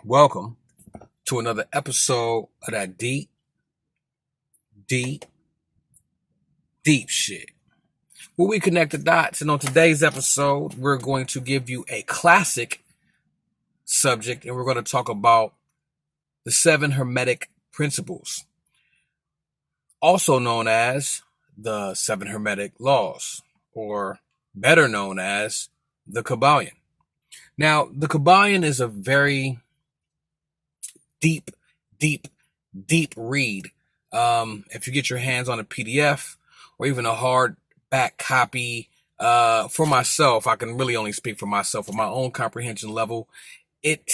Welcome to another episode of that deep shit, where we connect the dots. And on today's episode, we're going to give you a classic subject, and we're going to talk about the 7 Hermetic Principles, also known as the 7 Hermetic Laws, or better known as the Kybalion. Now, the Kybalion is a very deep read. If you get your hands on a PDF or even a hardback copy, for myself, I can really only speak for myself, on my own comprehension level, it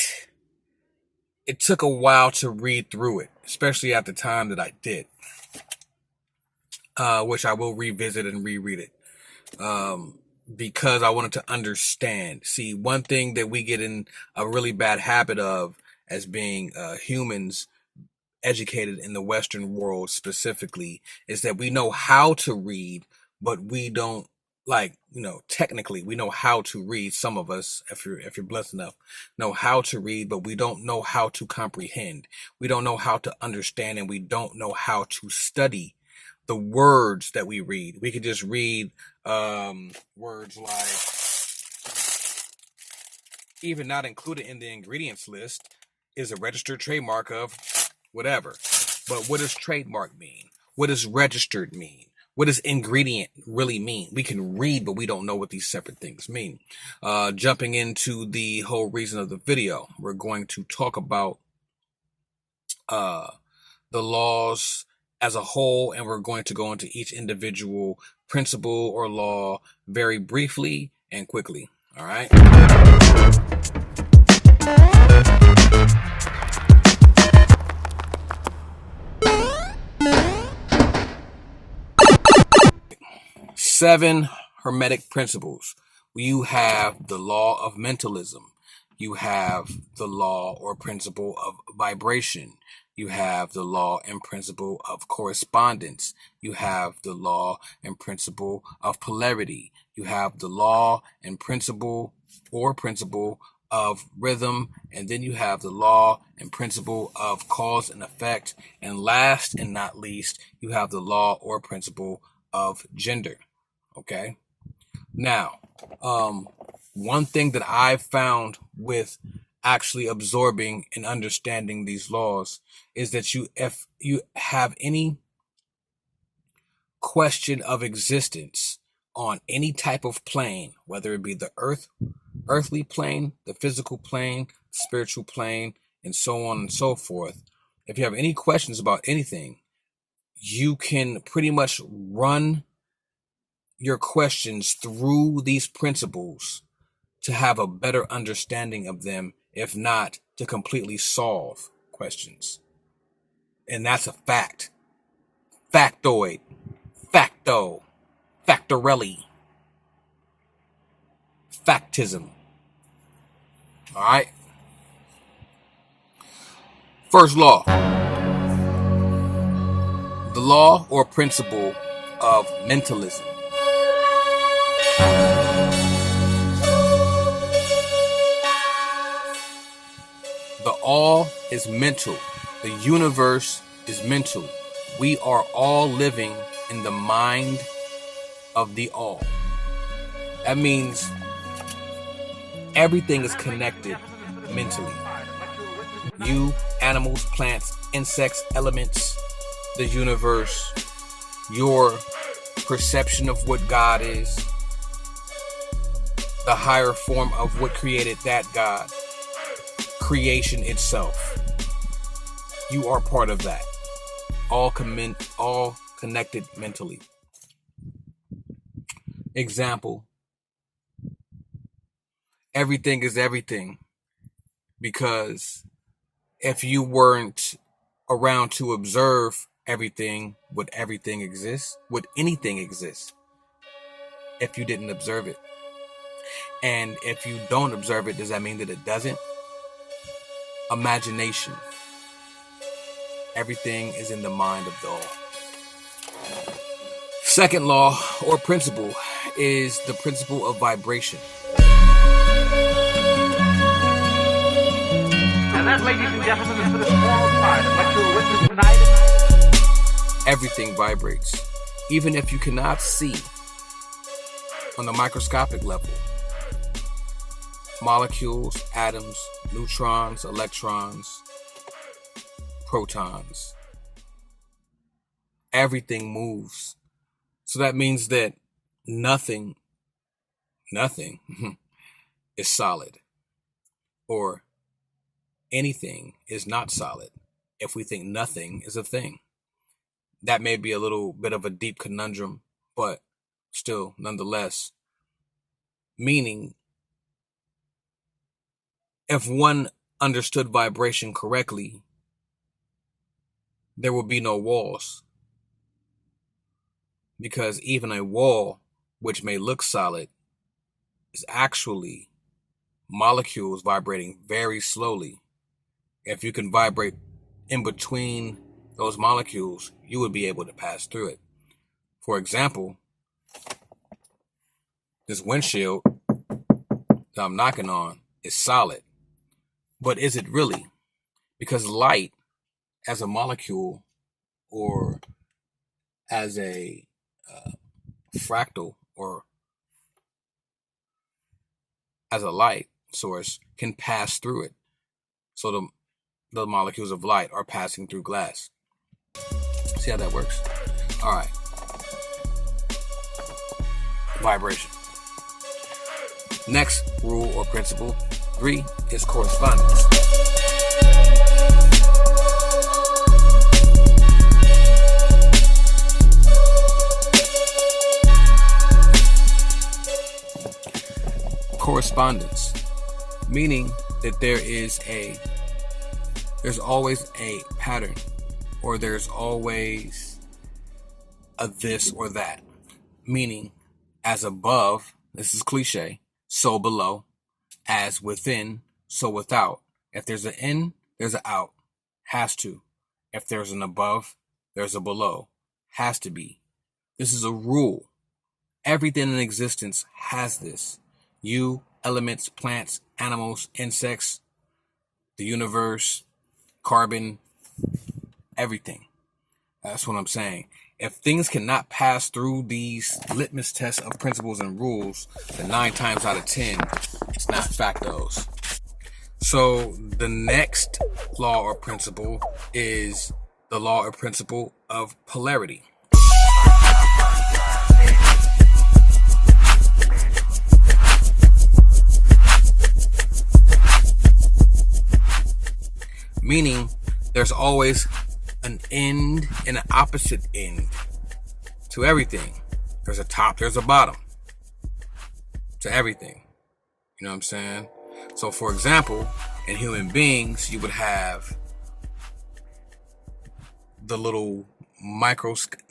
took a while to read through it, especially at the time that I did, which I will revisit and reread it, because I wanted to understand. See, one thing that we get in a really bad habit of as being humans educated in the Western world specifically is that we know how to read, but we don't, technically we know how to read. Some of us, if you're blessed enough, know how to read, but we don't know how to comprehend. We don't know how to understand, and we don't know how to study the words that we read. We could just read words like, even not included in the ingredients list, is a registered trademark of whatever. But what does trademark mean? What does registered mean? What does ingredient really mean? We can read, but we don't know what these separate things mean. Jumping into the whole reason of the video, we're going to talk about the laws as a whole, and we're going to go into each individual principle or law very briefly and quickly. All right. 7 Hermetic Principles. You have the law of mentalism. You have the law or principle of vibration. You have the law and principle of correspondence. You have the law and principle of polarity. You have the law and principle of rhythm. And then you have the law and principle of cause and effect. And last and not least, you have the law or principle of gender. Okay. Now, one thing that I've found with actually absorbing and understanding these laws is that if you have any question of existence on any type of plane, whether it be the earthly plane, the physical plane, spiritual plane, and so on and so forth, if you have any questions about anything, you can pretty much run your questions through these principles to have a better understanding of them, if not to completely solve questions. And that's a fact. Factoid, facto, factorelli, factism. All right. First law. The law or principle of mentalism. The all is mental. The universe is mental. We are all living in the mind of the all. That means everything is connected mentally. You, animals, plants, insects, elements, the universe, your perception of what God is, the higher form of what created that God, creation itself. You are part of that. All connected mentally. Example. Everything is everything, because if you weren't around to observe everything, would everything exist? Would anything exist if you didn't observe it? And if you don't observe it, does that mean that it doesn't? Imagination. Everything is in the mind of the all. Second law or principle is the principle of vibration. And that, everything vibrates. Even if you cannot see on the microscopic level, molecules, atoms, neutrons, electrons, protons, everything moves. So that means that nothing is solid, or anything is not solid if we think nothing is a thing. That may be a little bit of a deep conundrum, but still, nonetheless, meaning if one understood vibration correctly, there will be no walls. Because even a wall, which may look solid, is actually molecules vibrating very slowly. If you can vibrate in between those molecules, you would be able to pass through it. For example, this windshield that I'm knocking on is solid. But is it really? Because light as a molecule, or as a fractal, or as a light source, can pass through it. So the molecules of light are passing through glass. See how that works? All right. Vibration. Next rule or principle 3 is correspondence. Correspondence, meaning that there's always a pattern, or there's always a this or that. Meaning, as above, this is cliche, so below, as within, so without. If there's an in, there's an out. Has to. If there's an above, there's a below. Has to be. This is a rule. Everything in existence has this. You, elements, plants, animals, insects, the universe, carbon, everything. That's what I'm saying. If things cannot pass through these litmus tests of principles and rules, then 9 times out of 10, it's not factos. So the next law or principle is the law or principle of polarity. Meaning there's always an end and an opposite end to everything. There's a top, there's a bottom to everything. You know what I'm saying? So for example, in human beings, you would have the little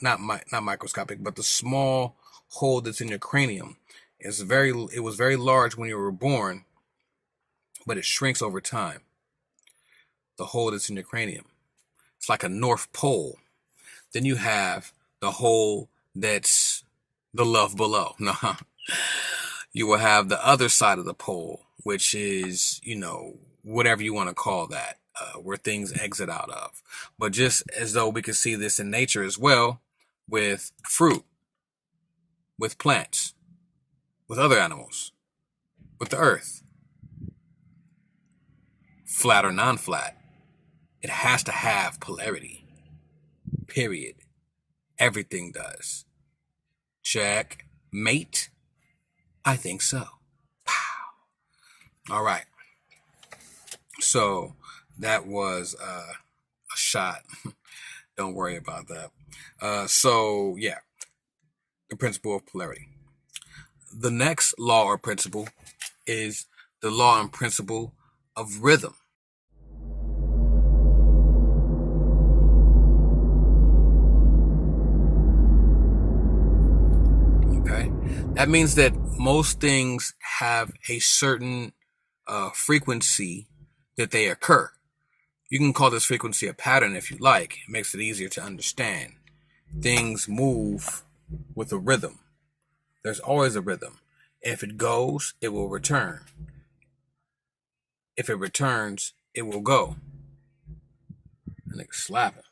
not microscopic, but the small hole that's in your cranium. It was very large when you were born, but it shrinks over time. The hole that's in your cranium. It's like a North Pole. Then you have the hole that's the love below. Nah. You will have the other side of the pole, which is, whatever you want to call that, where things exit out of. But just as though we could see this in nature as well, with fruit, with plants, with other animals, with the earth, flat or non-flat. It has to have polarity. Period. Everything does. Check. Mate? I think so. Pow. All right. So that was a shot. Don't worry about that. So yeah, the principle of polarity. The next law or principle is the law and principle of rhythm. That means that most things have a certain frequency that they occur. You can call this frequency a pattern if you like. It makes it easier to understand. Things move with a rhythm. There's always a rhythm. If it goes, it will return. If it returns, it will go. And they slap it.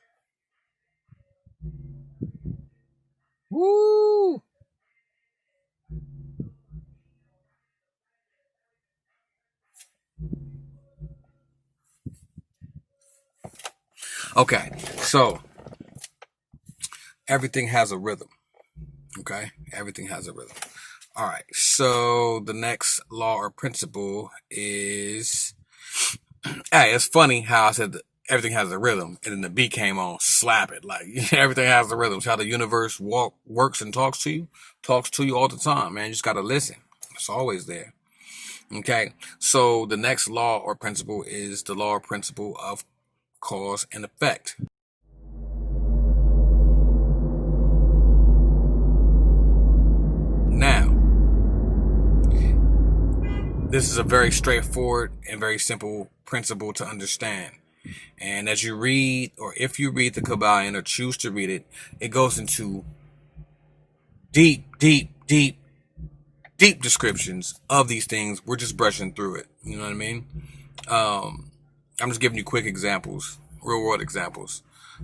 Woo! Okay, so everything has a rhythm. Okay, everything has a rhythm. All right, so the next law or principle is, hey, it's funny how I said that everything has a rhythm, and then the beat came on, slap it. Like, everything has a rhythm. It's how the universe works and talks to you all the time, man. You just got to listen. It's always there. Okay, so the next law or principle is the law or principle of cause and effect. Now, this is a very straightforward and very simple principle to understand. And as you read, or if you read the Kybalion or choose to read it, it goes into deep, deep, deep, deep descriptions of these things. We're just brushing through it. You know what I mean? I'm just giving you quick examples, real world examples.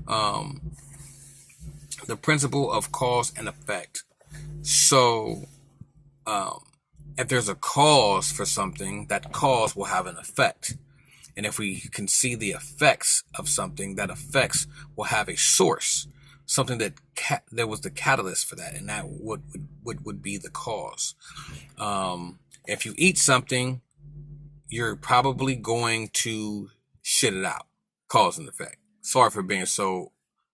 Um, the principle of cause and effect. So, if there's a cause for something, that cause will have an effect. And if we can see the effects of something, that effects will have a source, something that there was the catalyst for that, and that would be the cause. If you eat something, you're probably going to shit it out. Cause and effect. Sorry for being so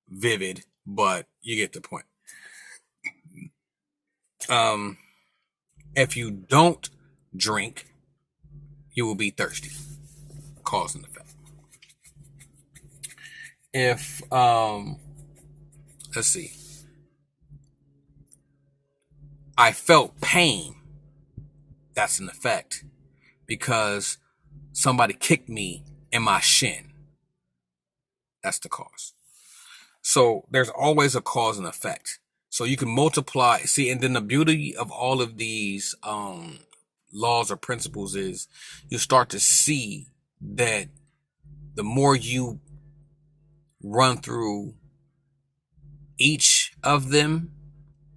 vivid, but you get the point. Um, if you don't drink, you will be thirsty. Cause and effect. If let's see, I felt pain, that's an effect, because somebody kicked me in my shin. That's the cause. So there's always a cause and effect. So you can multiply. See, and then the beauty of all of these laws or principles is you start to see that the more you run through each of them,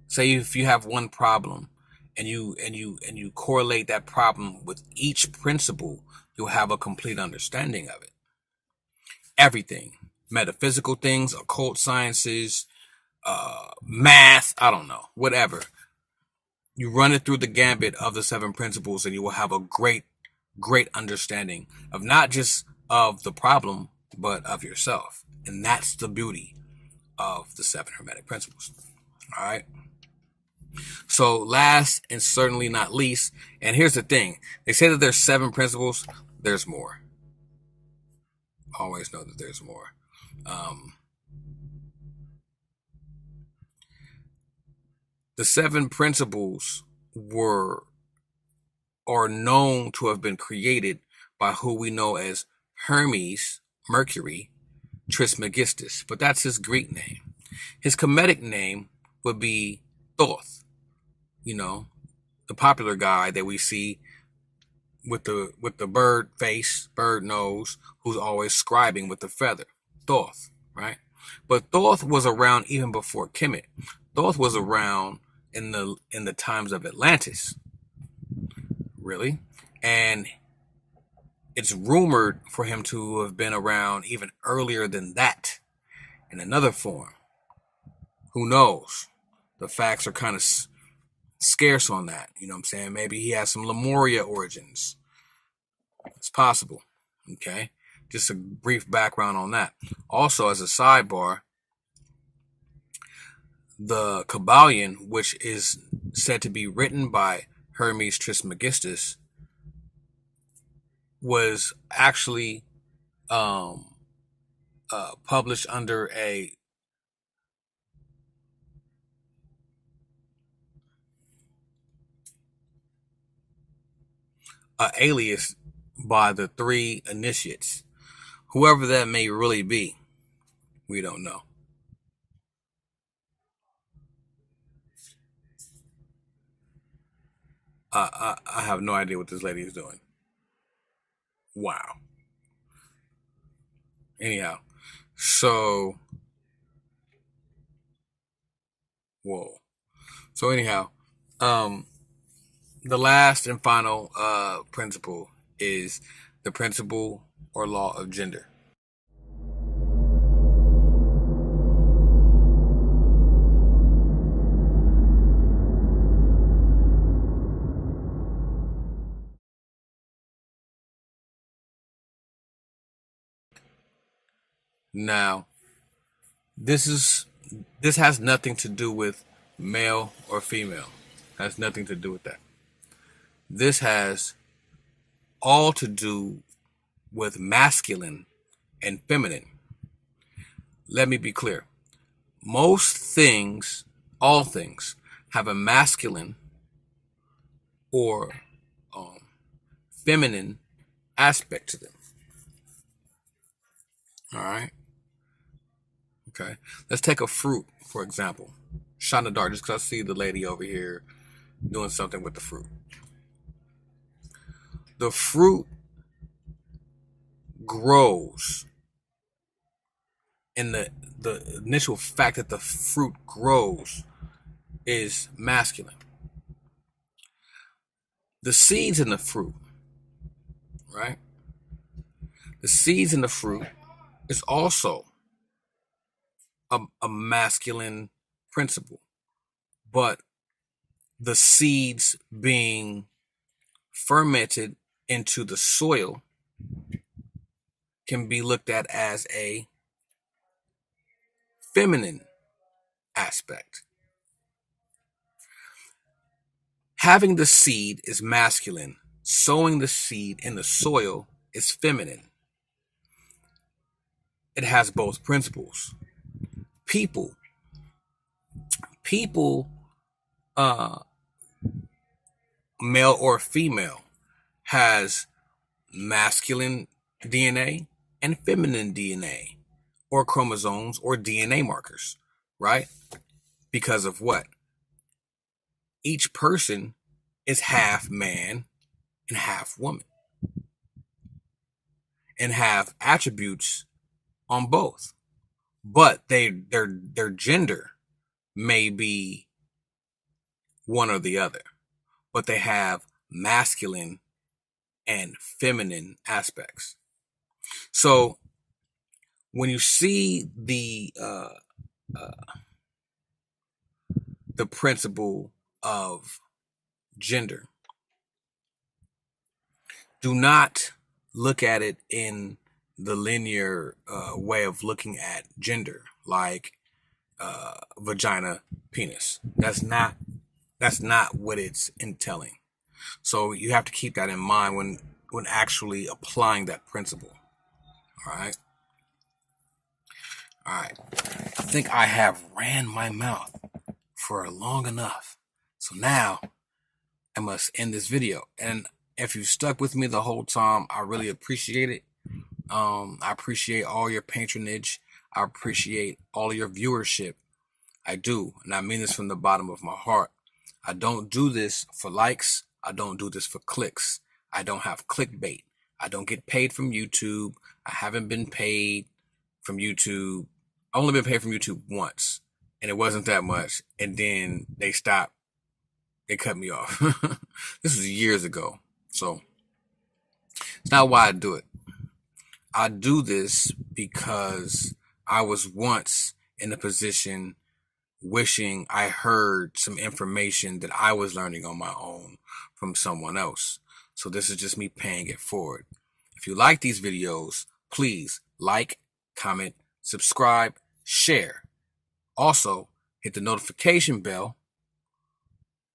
say if you have one problem and you correlate that problem with each principle, you'll have a complete understanding of it. Everything, metaphysical things, occult sciences, math, I don't know, whatever. You run it through the gambit of the seven principles and you will have a great understanding of not just of the problem, but of yourself. And that's the beauty of the seven Hermetic Principles. All right. So last and certainly not least, and here's the thing. They say that there's seven principles. There's more. Always know that there's more. The seven principles are known to have been created by who we know as Hermes, Mercury, Trismegistus, but that's his Greek name. His Kemetic name would be Thoth, you know, the popular guy that we see with the bird face, bird nose, who's always scribing with the feather. Thoth, right? But Thoth was around even before Kemet. Thoth was around in the times of Atlantis, really, and it's rumored for him to have been around even earlier than that in another form. Who knows? The facts are kind of scarce on that. You know what I'm saying? Maybe he has some Lemuria origins. It's possible. Okay. Just a brief background on that. Also, as a sidebar, the Kybalion, which is said to be written by Hermes Trismegistus, was actually published under a alias by the three initiates. Whoever that may really be, we don't know. I have no idea what this lady is doing. Wow. Anyhow, so whoa. So anyhow, the last and final principle is the principle or law of gender. Now, this has nothing to do with male or female. Has nothing to do with that. This has all to do with masculine and feminine. Let me be clear. Most things, all things, have a masculine or feminine aspect to them. All right. Okay. Let's take a fruit, for example. Shot in the dark, just because I see the lady over here doing something with the fruit. The fruit grows, and the initial fact that the fruit grows is masculine. The seeds in the fruit, right? The seeds in the fruit is also a masculine principle, but the seeds being fermented into the soil can be looked at as a feminine aspect. Having the seed is masculine. Sowing the seed in the soil is feminine. It has both principles. People, male or female, has masculine DNA and feminine DNA, or chromosomes or DNA markers, right? Because of what? Each person is half man and half woman, and have attributes on both, but their gender may be one or the other, but they have masculine and feminine aspects. So when you see the principle of gender, do not look at it in the linear way of looking at gender, like vagina, penis. That's not what it's entailing. So you have to keep that in mind when actually applying that principle. All right. I think I have ran my mouth for long enough. So now I must end this video. And if you stuck with me the whole time, I really appreciate it. I appreciate all your patronage. I appreciate all of your viewership. I do. And I mean this from the bottom of my heart. I don't do this for likes. I don't do this for clicks. I don't have clickbait. I don't get paid from YouTube. I haven't been paid from YouTube. I've only been paid from YouTube once, and it wasn't that much. And then they stopped. They cut me off. This was years ago. So it's not why I do it. I do this because I was once in a position wishing I heard some information that I was learning on my own from someone else. So this is just me paying it forward. If you like these videos, please like, comment, subscribe, share. Also, hit the notification bell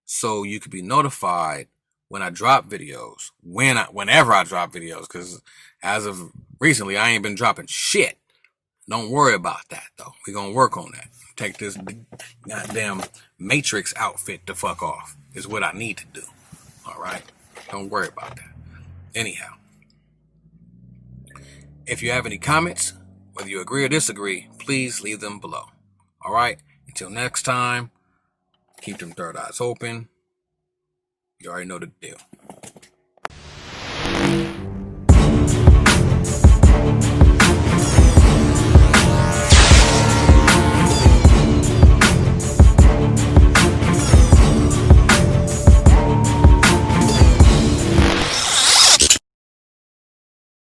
so you can be notified when I drop videos, whenever I drop videos, because as of recently, I ain't been dropping shit. Don't worry about that, though. We're going to work on that. Take this goddamn Matrix outfit the fuck off is what I need to do. All right? Don't worry about that. Anyhow, if you have any comments, whether you agree or disagree, please leave them below. All right? Until next time, keep them third eyes open. You already know the deal.